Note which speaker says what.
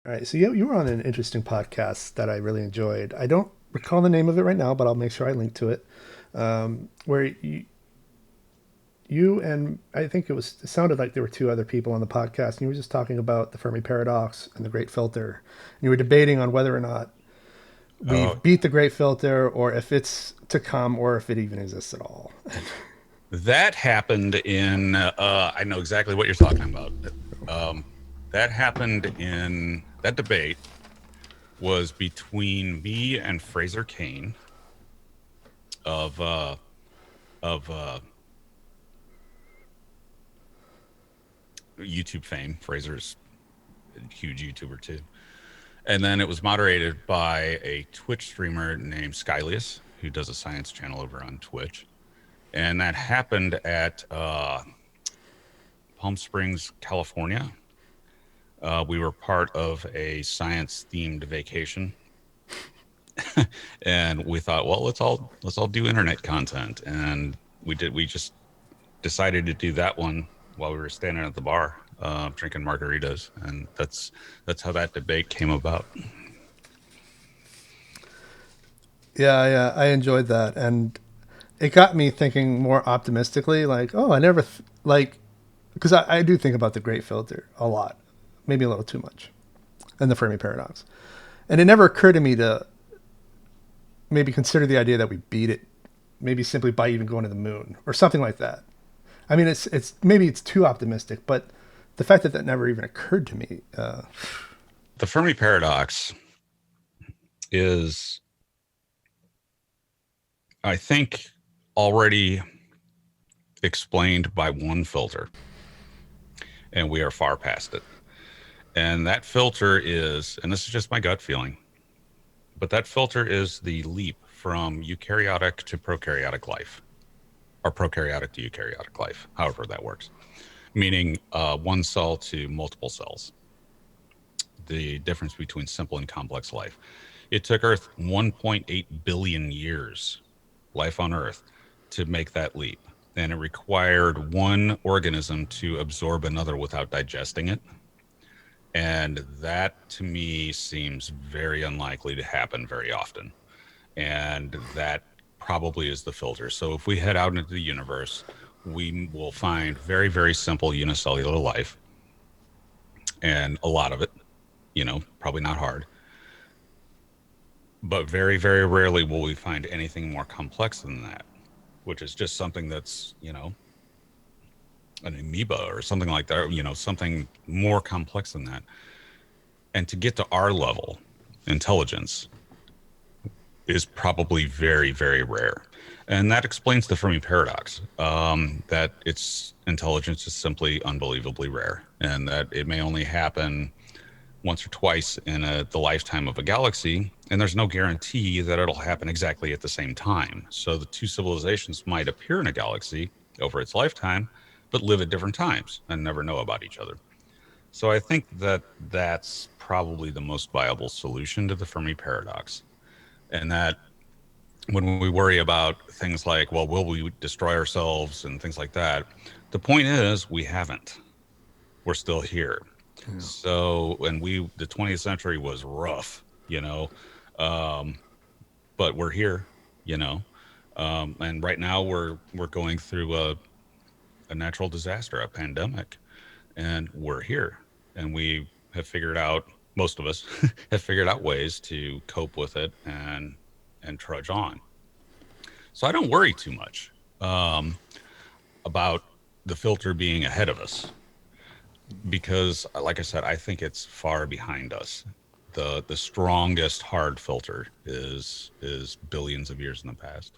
Speaker 1: All right, so you were on an interesting podcast that I really enjoyed. I don't recall the name of it right now, but I'll make sure I link to it. Where you and I think it sounded like there were two other people on the podcast, and you were just talking about the Fermi paradox and the Great Filter. And you were debating on whether or not
Speaker 2: Oh,
Speaker 1: we've beat the Great Filter, or if it's to come, or if it even exists at all.
Speaker 2: that happened in, I know exactly what you're talking about. Um, that happened in, that debate was between me and Fraser Kane of, of YouTube fame. Fraser's a huge YouTuber too. And then it was moderated by a Twitch streamer named Skylius, who does a science channel over on Twitch. And that happened at Palm Springs, California. We were part of a science themed vacation, and we thought, well, let's all do internet content, and we just decided to do that one while we were standing at the bar drinking margaritas, and that's how that debate came about.
Speaker 1: Yeah, I enjoyed that, and it got me thinking more optimistically. Like, oh, I never like because I do think about the Great Filter a lot, maybe a little too much, and the Fermi paradox. And it never occurred to me to maybe consider the idea that we beat it, maybe simply by even going to the moon or something like that. I mean, it's maybe it's too optimistic, but the fact that that never even occurred to me.
Speaker 2: The Fermi paradox is, I think, already explained by one filter, and we are far past it. And that filter is, and this is just my gut feeling, but that filter is the leap from eukaryotic to prokaryotic life, or prokaryotic to eukaryotic life, however that works, meaning one cell to multiple cells, the difference between simple and complex life. It took Earth 1.8 billion years, life on Earth, to make that leap. And it required one organism to absorb another without digesting it. And that to me seems very unlikely to happen very often. And that probably is the filter. So if we head out into the universe, we will find very, very simple unicellular life, and a lot of it, probably not hard. But very, very rarely will we find anything more complex than that, which is just something that's, an amoeba or something like that, or, something more complex than that. And to get to our level, intelligence is probably very, very rare. And that explains the Fermi paradox, that its intelligence is simply unbelievably rare, and that it may only happen once or twice in the lifetime of a galaxy, and there's no guarantee that it'll happen exactly at the same time. So the two civilizations might appear in a galaxy over its lifetime, but live at different times and never know about each other. So I think that that's probably the most viable solution to the Fermi paradox. And that when we worry about things like, well, will we destroy ourselves and things like that, the point is we haven't. We're still here.
Speaker 1: Yeah.
Speaker 2: So, and the 20th century was rough, um, but we're here, you know, and right now we're going through a natural disaster, a pandemic, and we're here, and we have figured out, most of us have figured out ways to cope with it and trudge on. So I don't worry too much about the filter being ahead of us because, like I said, I think it's far behind us. The strongest hard filter is billions of years in the past.